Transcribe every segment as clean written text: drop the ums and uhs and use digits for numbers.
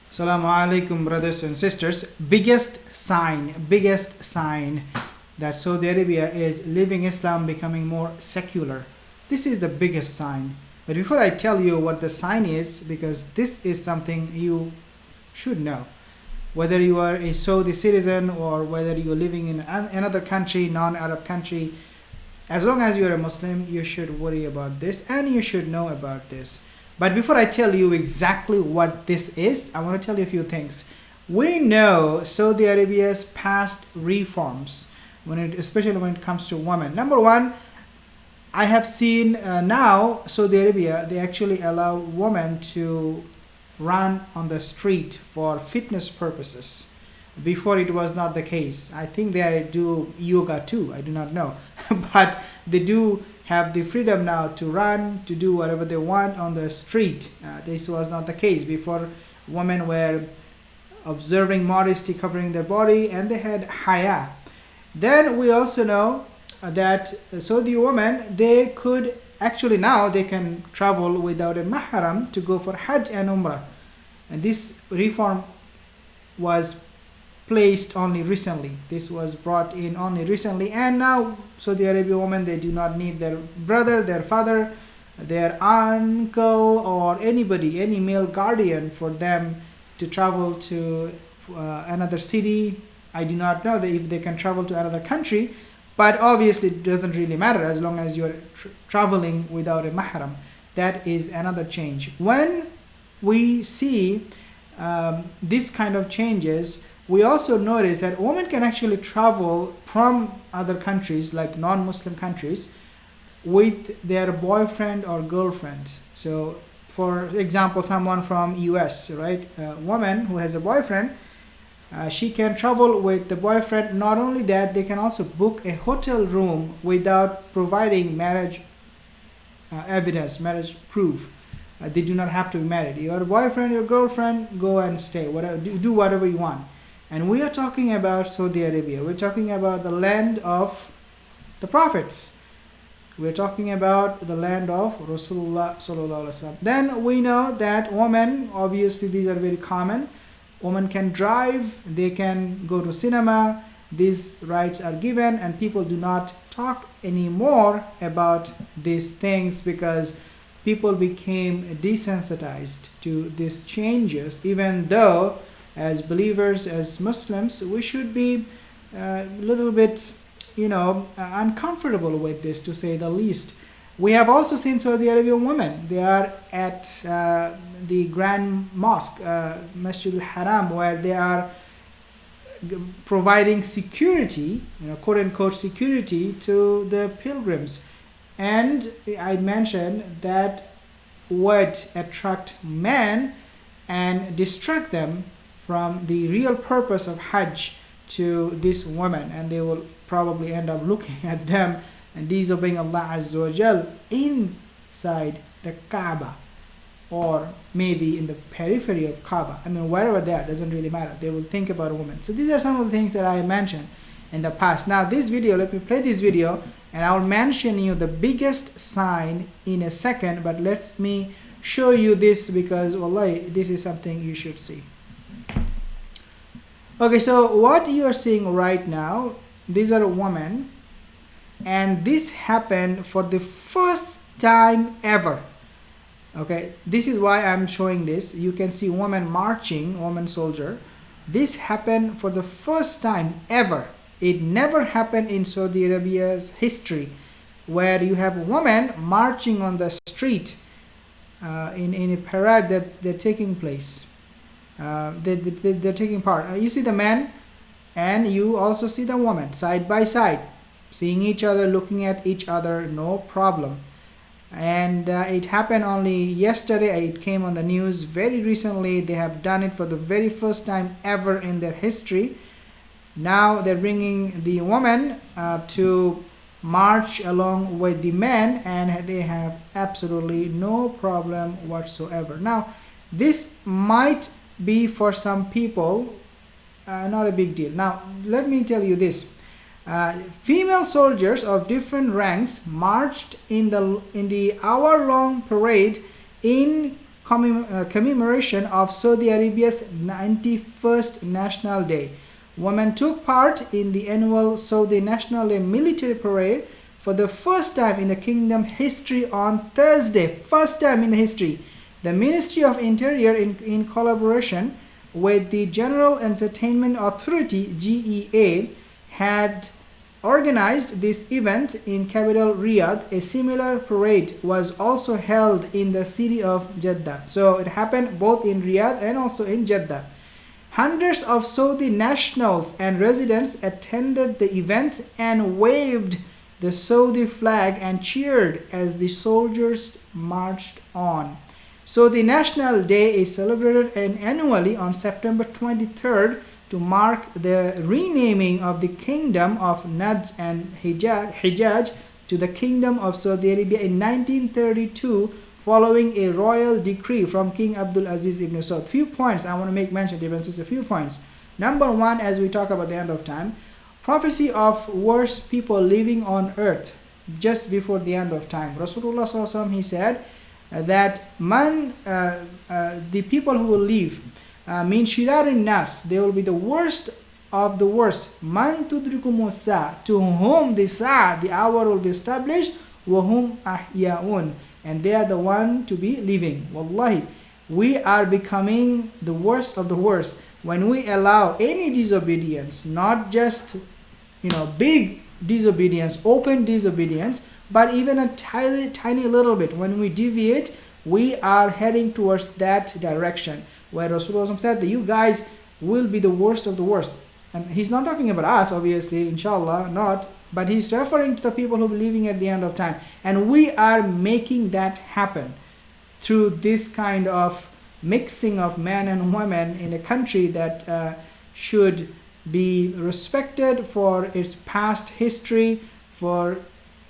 Assalamu alaikum, brothers and sisters. Biggest sign that Saudi Arabia is living Islam, becoming more secular. This is the biggest sign. But before I tell you what the sign is, because this is something you should know, whether you are a Saudi citizen or whether you're living in another country, non-Arab country, as long as you're a Muslim, you should worry about this and you should know about this. But before I tell you exactly what this is, I want to tell you a few things. We know Saudi Arabia's past reforms, especially when it comes to women. Number one, I have seen now Saudi Arabia, they actually allow women to run on the street for fitness purposes. Before it was not the case. I think they do yoga too, I do not know. But they do have the freedom now to run, to do whatever they want on the street. This was not the case. Before, women were observing modesty, covering their body, and they had haya. Then we also know that Saudi women, they could actually now they can travel without a mahram to go for Hajj and Umrah. And this reform was placed only recently. This was brought in only recently, and now Saudi Arabia women, they do not need their brother, their father, their uncle, or anybody, any male guardian for them to travel to another city. I do not know that if they can travel to another country, but obviously it doesn't really matter as long as you're traveling without a mahram. That is another change. When we see this kind of changes, we also notice that women can actually travel from other countries, like non-Muslim countries, with their boyfriend or girlfriend. So, for example, someone from US, right? A woman who has a boyfriend, she can travel with the boyfriend. Not only that, they can also book a hotel room without providing marriage evidence, marriage proof. They do not have to be married. Your boyfriend, your girlfriend, go and stay. Do whatever you want. And we are talking about Saudi Arabia. We're talking about the land of the prophets. We're talking about the land of Rasulullah sallallahu alaihi wasallam. Then we know that women, obviously these are very common. Women can drive, they can go to cinema. These rights are given, and people do not talk anymore about these things because people became desensitized to these changes, even though as believers, as Muslims, we should be a little bit, uncomfortable with this, to say the least. We have also seen Saudi Arabian women. They are at the Grand Mosque, Masjid al-Haram, where they are providing security, quote unquote security to the pilgrims. And I mentioned that would attract men and distract them from the real purpose of Hajj to these women, and they will probably end up looking at them and disobeying Allah Azza wa Jal inside the Kaaba, or maybe in the periphery of Kaaba. I mean, wherever they are, doesn't really matter. They will think about a woman. So these are some of the things that I mentioned in the past. Now this video, let me play this video, and I'll mention you the biggest sign in a second, but let me show you this because wallahi, this is something you should see. Okay, so what you are seeing right now, these are women, and this happened for the first time ever. Okay, this is why I'm showing this. You can see women marching, woman soldier. This happened for the first time ever. It never happened in Saudi Arabia's history, where you have women marching on the street in a parade that they're taking place. They're taking part. You see the men, and you also see the woman side by side, seeing each other, looking at each other, no problem. And it happened only yesterday. It came on the news very recently. They have done it for the very first time ever in their history. Now they're bringing the women to march along with the men, and they have absolutely no problem whatsoever. Now this might be for some people not a big deal. Now let me tell you this. Female soldiers of different ranks marched in the hour-long parade in commemoration of Saudi Arabia's 91st National Day. Women took part in the annual Saudi National Day military parade for the first time in the kingdom history on Thursday. First time in the history. The Ministry of Interior, in collaboration with the General Entertainment Authority (GEA), had organized this event in capital Riyadh. A similar parade was also held in the city of Jeddah. So it happened both in Riyadh and also in Jeddah. Hundreds of Saudi nationals and residents attended the event and waved the Saudi flag and cheered as the soldiers marched on. So the National Day is celebrated annually on September 23rd to mark the renaming of the Kingdom of Najd and Hijaz to the Kingdom of Saudi Arabia in 1932, following a royal decree from King Abdul Aziz ibn Saud. Few points I want to make mention, differences, a few points. Number one, as we talk about the end of time, prophecy of worst people living on earth just before the end of time. Rasulullah SAW, he said that the people who will live min shirarin nas, they will be the worst of the worst. Man tudrikum sa, to whom the hour will be established, wa hum ahyaun, and they are the one to be living. Wallahi, we are becoming the worst of the worst when we allow any disobedience, not just big disobedience, open disobedience, but even a tiny little bit. When we deviate, we are heading towards that direction, where Rasulullah said that you guys will be the worst of the worst. And he's not talking about us, obviously, inshallah, not, but he's referring to the people who are living at the end of time. And we are making that happen through this kind of mixing of men and women in a country that should be respected for its past history, for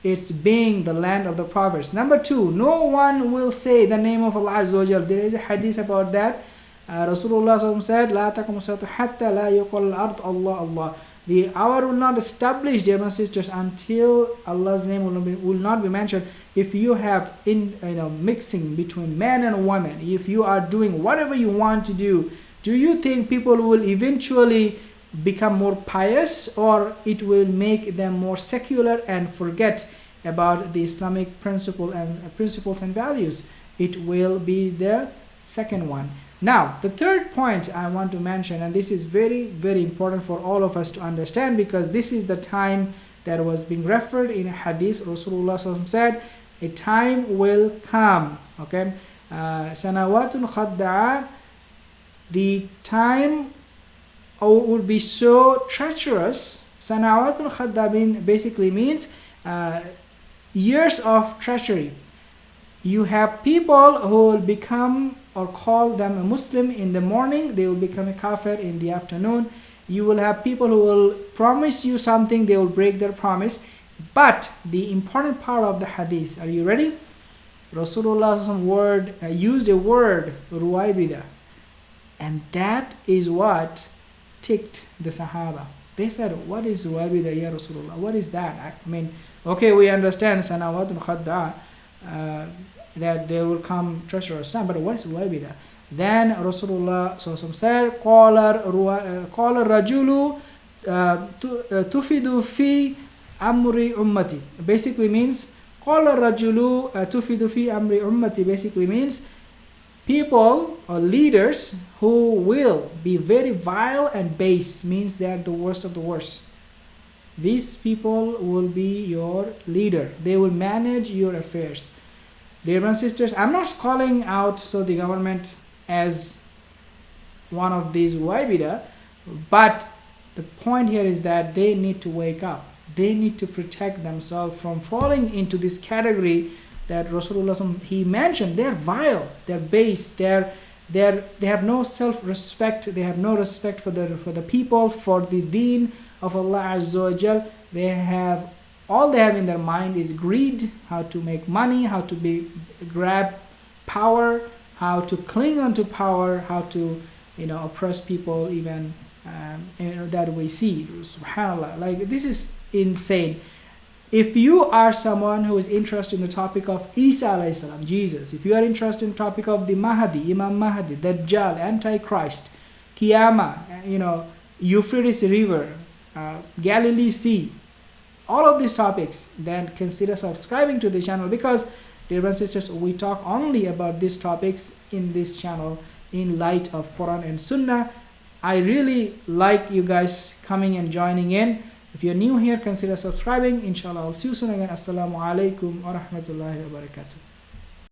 its being the land of the prophets. Number two, no one will say the name of Allah Azza wa Jal. There is a hadith about that. Rasulullah said, "La taqumu as-saatu hatta la yuqal al-ard Allah Allah." The hour will not establish, dear sisters, until Allah's name will not be mentioned. If you have mixing between men and women, if you are doing whatever you want to do you think people will eventually become more pious, or it will make them more secular and forget about the Islamic principles and values? It will be the second one. Now, the third point I want to mention, and this is very, very important for all of us to understand, because this is the time that was being referred in a hadith. Rasulullah said, a time will come, okay? Sanawatun khadda'a, the time would be so treacherous. Sanawatun khadda'a basically means years of treachery. You have people who will become or call them a Muslim in the morning, they will become a kafir in the afternoon. You will have people who will promise you something, they will break their promise. But the important part of the hadith, are you ready? Rasulullah's used a word, ruwaybida, and that is what ticked the Sahaba. They said, what is ruwaybida, ya Rasulullah? What is that? I mean, okay, we understand sanawatun khadda'a, that there will come treacherous time, but what is ruwaybida? Then Rasulullah said, qala rajulu tufidu fi amri ummati. Basically means, qala rajulu tufidu fi amri ummati basically means people or leaders who will be very vile and base, means they are the worst of the worst. These people will be your leader. They will manage your affairs. Dear brothers and sisters, I'm not calling out the government as one of these ruwaybida, but the point here is that they need to wake up. They need to protect themselves from falling into this category that Rasulullah he mentioned. They're vile, they're base, they have no self-respect, they have no respect for the people, for the deen of Allah Azza wa Jal. All they have in their mind is greed, how to make money, how to grab power, how to cling onto power, how to oppress people, even that we see. Subhanallah, like this is insane. If you are someone who is interested in the topic of Isa alayhi salam, Jesus, if you are interested in the topic of the Mahdi, Imam Mahdi, Dajjal, Antichrist, Qiyamah, Euphrates River, Galilee Sea, all of these topics, then consider subscribing to the channel, because dear brothers and sisters, we talk only about these topics in this channel in light of Quran and Sunnah. I really like you guys coming and joining in. If you're new here, consider subscribing. Inshallah, I'll see you soon again. Assalamu alaikum wa rahmatullahi wa barakatuh.